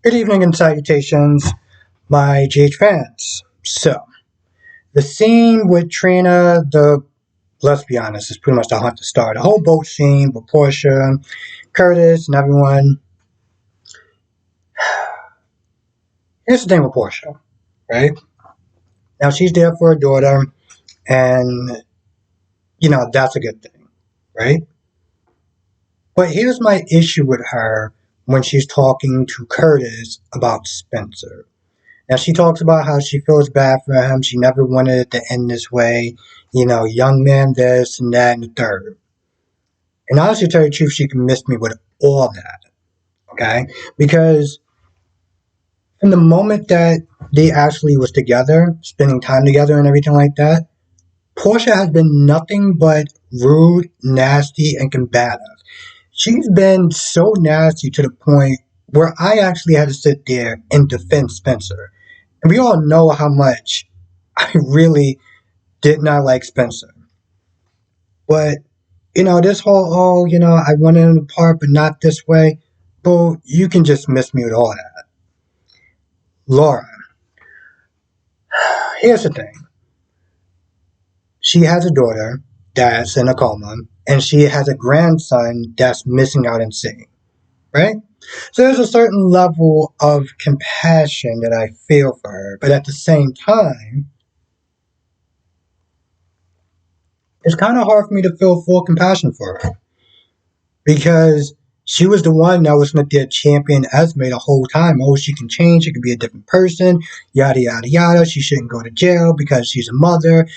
Good evening and salutations, my GH fans. So, the scene with Trina, let's be honest, is pretty much the hunt to start. The whole boat scene with Porsha, Curtis, and everyone. Here's the thing with Porsha, right? Now, she's there for her daughter, and, that's a good thing, right? But here's my issue with her when she's talking to Curtis about Spencer. Now, she talks about how she feels bad for him. She never wanted it to end this way. Young man this and that and the third. And honestly, to tell you the truth, she can miss me with all that. Okay? Because from the moment that they actually was together, spending time together and everything like that, Porsha has been nothing but rude, nasty, and combative. She's been so nasty to the point where I actually had to sit there and defend Spencer. And we all know how much I really did not like Spencer. But, this whole, I wanted him apart, but not this way. Well, you can just miss me with all that. Laura, here's the thing. She has a daughter that's in a coma, and she has a grandson that's missing out in sea, right? So there's a certain level of compassion that I feel for her, but at the same time, it's kind of hard for me to feel full compassion for her because she was the one that was with their champion Esme the whole time. Oh, she can change. She could be a different person. Yada, yada, yada. She shouldn't go to jail because she's a mother.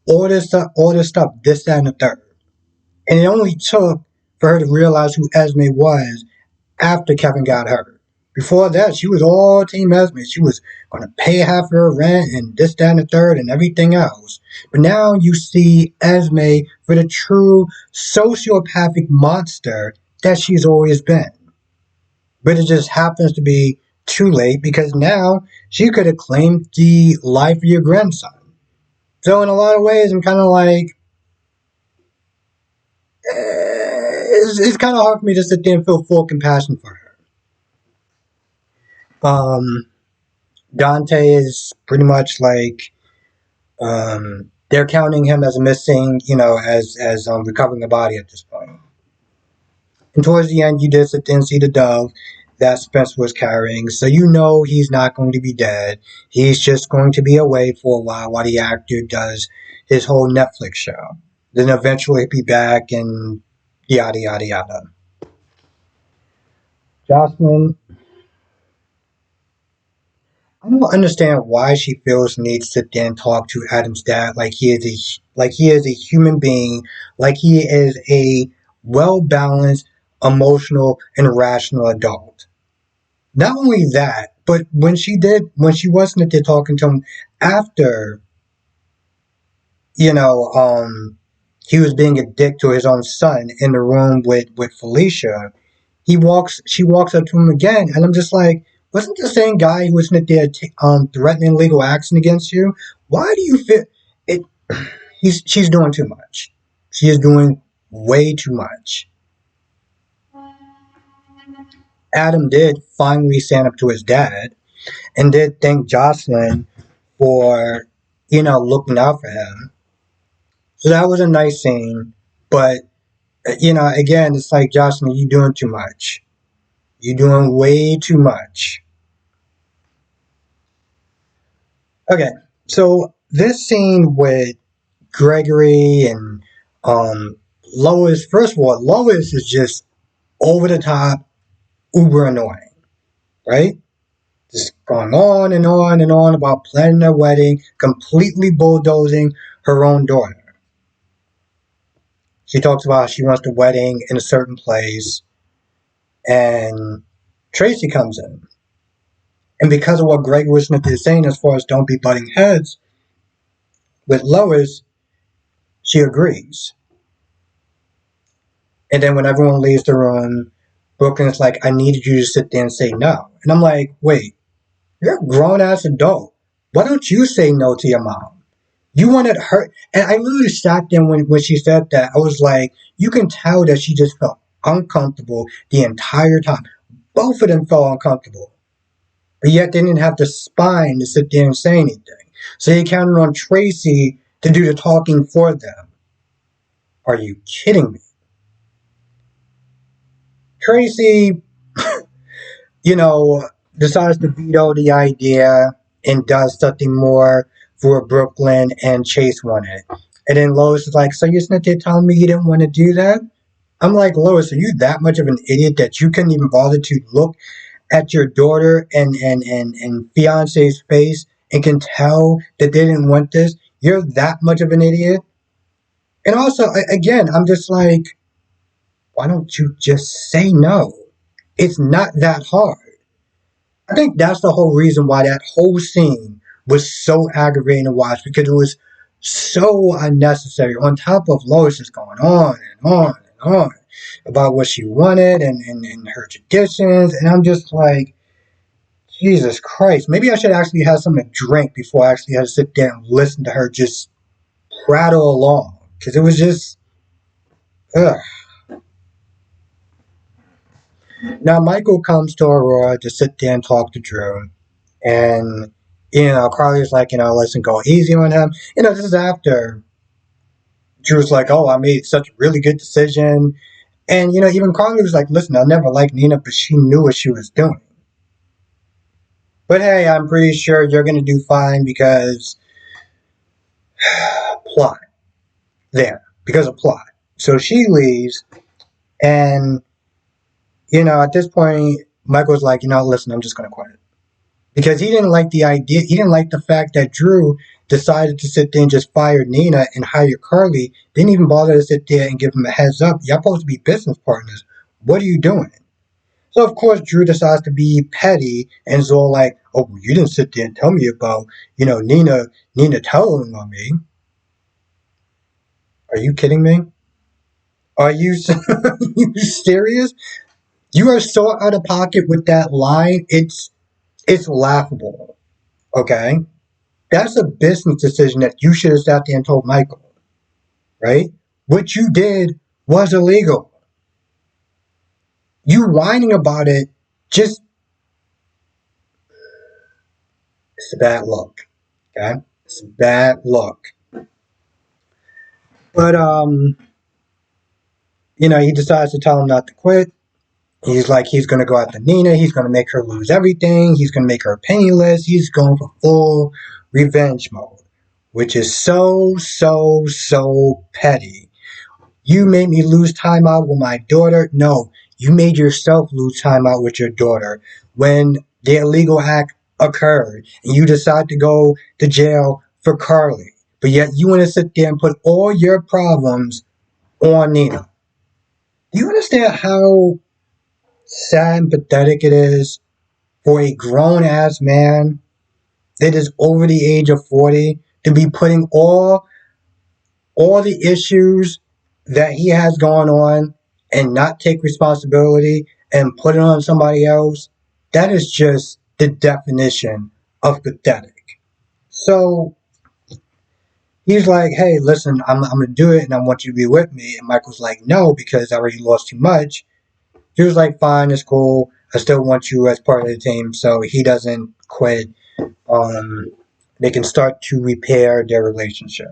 All this stuff, this, that, and the third. And it only took for her to realize who Esme was after Kevin got hurt. Before that, she was all Team Esme. She was going to pay half of her rent and this, that, and the third and everything else. But now you see Esme for the true sociopathic monster that she's always been. But it just happens to be too late because now she could have claimed the life of your grandson. So in a lot of ways, I'm kind of like, it's kind of hard for me to sit there and feel full compassion for her. Dante is pretty much like they're counting him as missing, as recovering the body at this point. And towards the end, you did sit there and see the dove that Spencer was carrying, so he's not going to be dead. He's just going to be away for a while the actor does his whole Netflix show. Then eventually he'll be back and yada, yada, yada. Josslyn, I don't understand why she feels the need to sit there and talk to Adam's dad like he is a human being, like he is a well-balanced, emotional, and rational adult. Not only that, but when she wasn't there talking to him after, he was being a dick to his own son in the room with Felicia, she walks up to him again, and I'm just like, wasn't the same guy who was there threatening legal action against you? Why do you feel it? She's doing too much. She is doing way too much. Adam did finally stand up to his dad and did thank Josslyn for, looking out for him. So that was a nice scene. But, again, it's like, Josslyn, you're doing too much. You're doing way too much. Okay, so this scene with Gregory and Lois, first of all, Lois is just over the top, uber annoying, right? Just going on and on and on about planning a wedding, completely bulldozing her own daughter. She talks about how she wants the wedding in a certain place, and Tracy comes in. And because of what Greg Smith is saying as far as don't be butting heads with Lois, she agrees. And then when everyone leaves the room, Brooklyn's like, I needed you to sit there and say no. And I'm like, wait, you're a grown-ass adult. Why don't you say no to your mom? You wanted her. And I literally sat there when she said that. I was like, you can tell that she just felt uncomfortable the entire time. Both of them felt uncomfortable. but yet they didn't have the spine to sit there and say anything. So they counted on Tracy to do the talking for them. Are you kidding me? Tracy, you know, decides to veto the idea and does something more for Brooklyn, and Chase wanted. And then Lois is like, so you're sitting there telling me you didn't want to do that? I'm like, Lois, are you that much of an idiot that you couldn't even bother to look at your daughter and fiance's face and can tell that they didn't want this? You're that much of an idiot? And also, again, I'm just like, why don't you just say no? It's not that hard. I think that's the whole reason why that whole scene was so aggravating to watch, because it was so unnecessary. On top of Lois just going on and on and on about what she wanted and her traditions. And I'm just like, Jesus Christ, maybe I should actually have something to drink before I actually had to sit there and listen to her just prattle along. Because it was just, ugh. Now, Michael comes to Aurora to sit there and talk to Drew. And, Carly's like, listen, go easy on him. This is after Drew's like, oh, I made such a really good decision. And, even Carly was like, listen, I'll never like Nina, but she knew what she was doing. But hey, I'm pretty sure you're going to do fine because plot. There. Because of plot. So she leaves. And, at this point, Michael's like, listen, I'm just going to quit. Because he didn't like the idea. He didn't like the fact that Drew decided to sit there and just fire Nina and hire Carly. Didn't even bother to sit there and give him a heads up. Y'all supposed to be business partners. What are you doing? So of course Drew decides to be petty and is all like, "Oh, you didn't sit there and tell me about, Nina telling on me." Are you kidding me? Are you you serious? You are so out of pocket with that line. It's laughable. Okay. That's a business decision that you should have sat there and told Michael, right? What you did was illegal. You whining about it, just, it's a bad look. Okay? It's a bad look. But, he decides to tell him not to quit. He's like, he's going to go after Nina. He's going to make her lose everything. He's going to make her penniless. He's going for full revenge mode, which is so, so, so petty. You made me lose time out with my daughter. No, you made yourself lose time out with your daughter when the illegal act occurred and you decide to go to jail for Carly. But yet you want to sit there and put all your problems on Nina. Do you understand how sad and pathetic it is for a grown ass man that is over the age of 40 to be putting all the issues that he has going on and not take responsibility and put it on somebody else? That is just the definition of pathetic. So he's like, hey, listen, I'm going to do it and I want you to be with me. And Michael's like, no, because I already lost too much. He was like, fine, it's cool. I still want you as part of the team. So he doesn't quit. They can start to repair their relationship.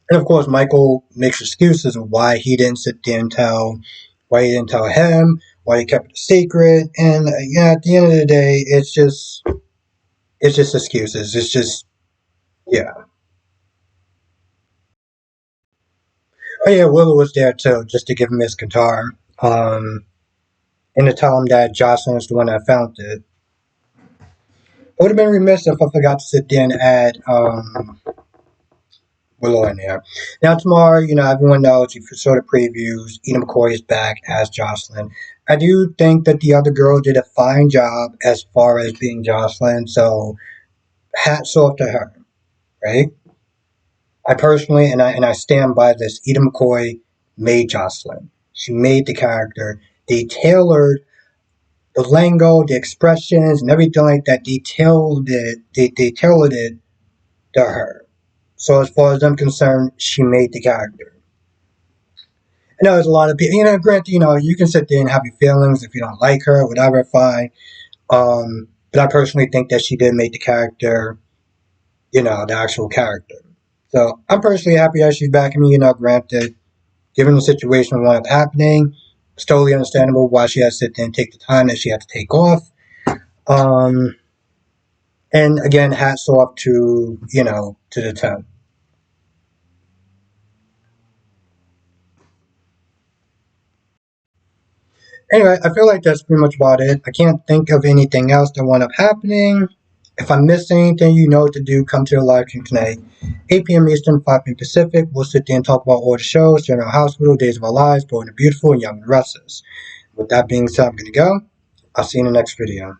And of course, Michael makes excuses of why he didn't sit there and why he didn't tell him, why he kept it a secret. And at the end of the day, it's just excuses. It's just, yeah. Oh yeah, Willow was there too, just to give him his guitar, and to tell him that Josslyn was the one that found it. I would have been remiss if I forgot to sit there and add Willow in there. Now tomorrow, everyone knows, if you saw the previews, Ina McCoy is back as Josslyn. I do think that the other girl did a fine job as far as being Josslyn, so hats off to her, right? I personally, and I stand by this, Ina McCoy made Josslyn. She made the character. They tailored the lingo, the expressions, and everything like that. They tailored it to her. So as far as I'm concerned, she made the character. I know there's a lot of people, granted, you can sit there and have your feelings if you don't like her, whatever, fine. But I personally think that she did make the character, the actual character. So I'm personally happy that she's back in me, granted, given the situation what wound up happening, it's totally understandable why she had to sit there and take the time that she had to take off. Um, and again, hats off to the 10. Anyway, I feel like that's pretty much about it. I can't think of anything else that wound up happening. If I missed anything, you know what to do. Come to the live stream tonight, 8 p.m. Eastern, 5 p.m. Pacific. We'll sit there and talk about all the shows, General Hospital, Days of Our Lives, Bold and the Beautiful, and Young and Restless. With that being said, I'm going to go. I'll see you in the next video.